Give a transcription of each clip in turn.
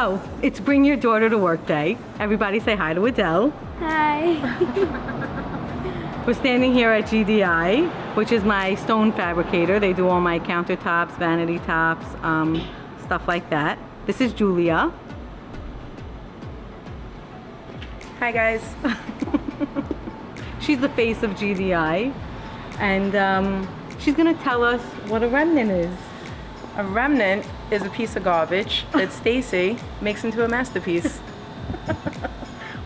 So, it's Bring Your Daughter to Work Day. Everybody say hi to Adele. Hi. We're standing here at GDI, which is my stone fabricator. They do all my countertops, vanity tops, stuff like that. This is Julia. Hi guys. She's the face of GDI, and she's gonna tell us what a remnant is. A remnant is a piece of garbage that Stacy makes into a masterpiece.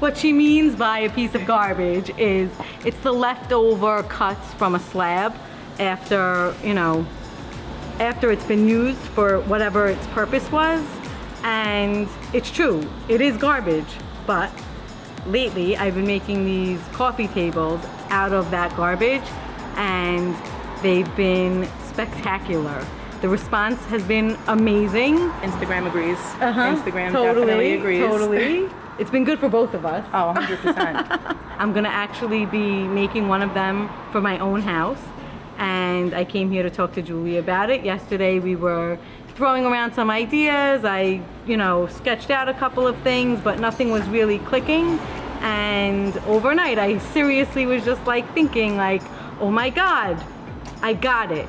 What she means by a piece of garbage is it's the leftover cuts from a slab after, after it's been used for whatever its purpose was. And it's true, it is garbage, but lately I've been making these coffee tables out of that garbage, and they've been spectacular. The response has been amazing. Instagram agrees. Instagram Totally, definitely agrees. Totally. It's been good for both of us. Oh, 100%. I'm gonna actually be making one of them for my own house, and I came here to talk to Julie about it. Yesterday we were throwing around some ideas. I, sketched out a couple of things, but nothing was really clicking. And overnight I seriously was just thinking oh my God, I got it.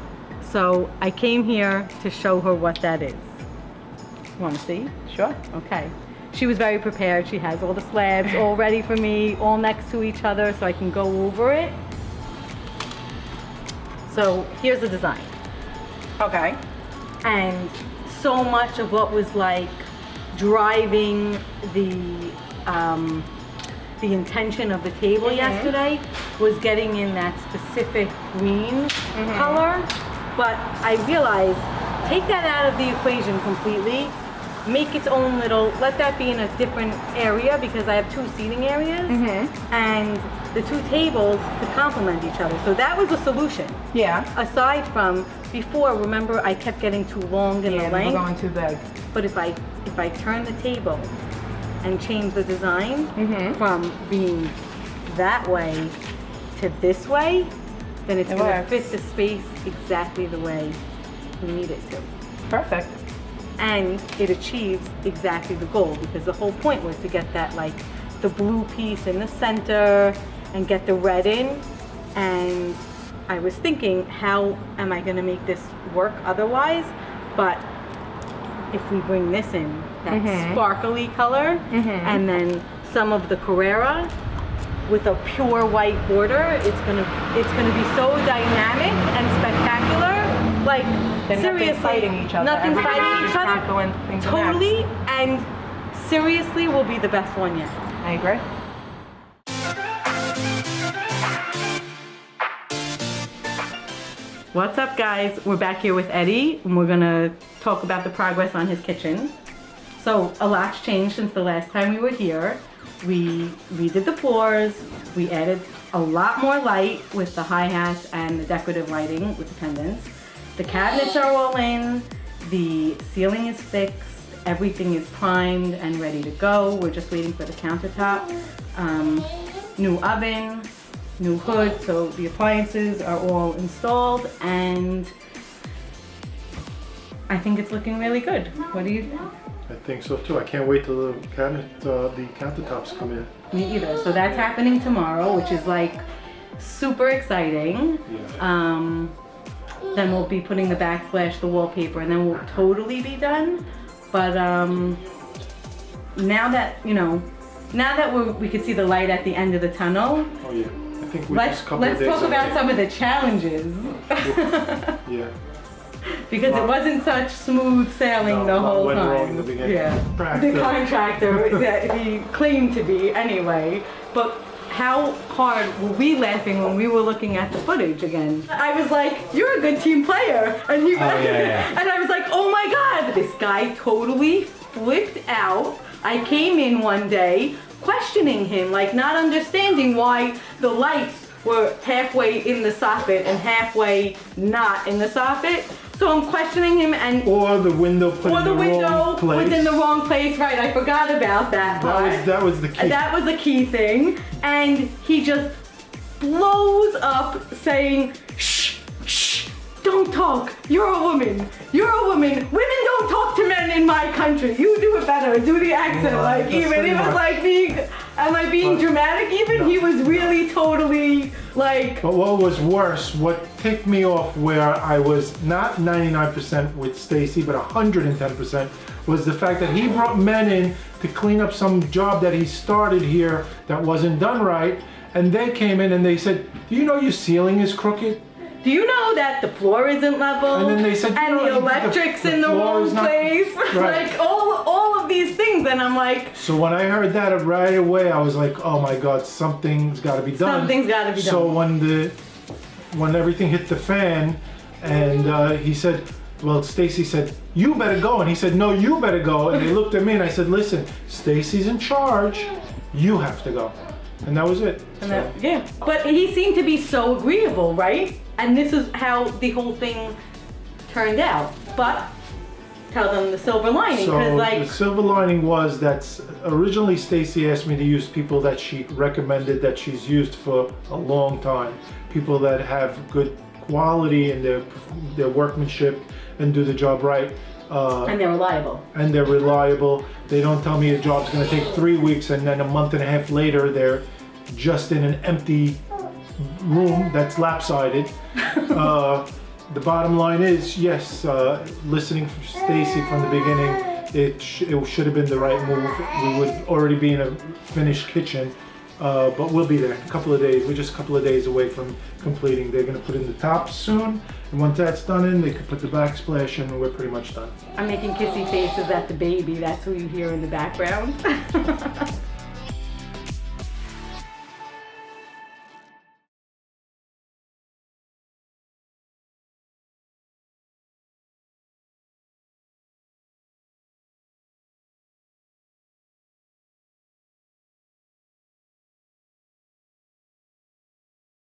So I came here to show her what that is. You want to see? Sure. Okay. She was very prepared. She has all the slabs all ready for me, all next to each other, so I can go over it. So here's the design. Okay. And so much of what was driving the intention of the table yesterday was getting in that specific green color. But I realized, take that out of the equation completely, make its own let that be in a different area, because I have two seating areas, and the two tables could complement each other. So that was the solution. Yeah. Aside from, before, remember, I kept getting too long in the length. We're going too big. But if I turn the table and change the design from being that way to this way, then it's going to fit the space exactly the way you need it to. Perfect. And it achieves exactly the goal, because the whole point was to get that the blue piece in the center and get the red in. And I was thinking, how am I going to make this work otherwise? But if we bring this in, that sparkly color, and then some of the Carrera with a pure white border, it's gonna be so dynamic and spectacular. Seriously, nothing's fighting each other. Nothing's fighting each other. Going things Totally, and seriously, will be the best one yet. I agree. What's up, guys? We're back here with Eddie, and we're gonna talk about the progress on his kitchen. So a lot's changed since the last time we were here. We redid the floors. We added a lot more light with the hi-hats and the decorative lighting with the pendants. The cabinets are all in. The ceiling is fixed. Everything is primed and ready to go. We're just waiting for the countertop. New oven, new hood, so the appliances are all installed, and I think it's looking really good. What do you think? I think so too. I can't wait till the countertops come in. Me either. So that's happening tomorrow, which is super exciting. Yeah. Then we'll be putting the backsplash, the wallpaper, and then we'll totally be done. But now that we could see the light at the end of the tunnel. Oh yeah. I think Let's talk about some of the challenges. Yeah. Because it wasn't such smooth sailing the whole went time. wrong in the beginning. Yeah. The contractor that he claimed to be anyway. But how hard were we laughing when we were looking at the footage again? I was like, you're a good team player. And he and I was like, oh my God, this guy totally flipped out. I came in one day questioning him, not understanding why the lights were halfway in the soffit and halfway not in the soffit. So I'm questioning him, and or the window put in the wrong place. Was in the wrong place, right? I forgot about that part. That was the key. That was the key thing, and he just blows up saying, shh, shh, don't talk. You're a woman. You're a woman. Women don't talk to men in my country. You do it better. Do the accent. Yeah, Like that's even pretty it was much. like being, am I being But- dramatic? Even No. he was really totally like. But what was worse, what ticked me off where I was not 99% with Stacy, but 110%, was the fact that he brought men in to clean up some job that he started here that wasn't done right. And they came in and they said, do you know your ceiling is crooked? Do you know that the floor isn't level? And then they said, and you know, the electric's the in the floor wrong is not- place. Right. Like all of these things, and I'm like, So when I heard that right away, I was like, oh my God, something's got to be done. Something's gotta be So done. when everything hit the fan, and he said, well, Stacy said, you better go, and he said, no, you better go, and they looked at me, and I said, listen, Stacy's in charge, you have to go, and that was it. and So, that, yeah. But he seemed to be so agreeable, right? And this is how the whole thing turned out. But tell them the silver lining, so because the like. silver lining was that originally Stacy asked me to use people that she recommended that she's used for a long time, people that have good quality in their workmanship and do the job right. And they're reliable. And they're reliable. They don't tell me a job's gonna take 3 weeks and then a month and a half later they're just in an empty room that's lap-sided. The bottom line is, yes, listening from Stacy from the beginning, it should have been the right move. We would already be in a finished kitchen, but we'll be there in a couple of days. We're just a couple of days away from completing. They're gonna put in the tops soon, and once that's done they can put the backsplash and we're pretty much done. I'm making kissy faces at the baby. That's who you hear in the background.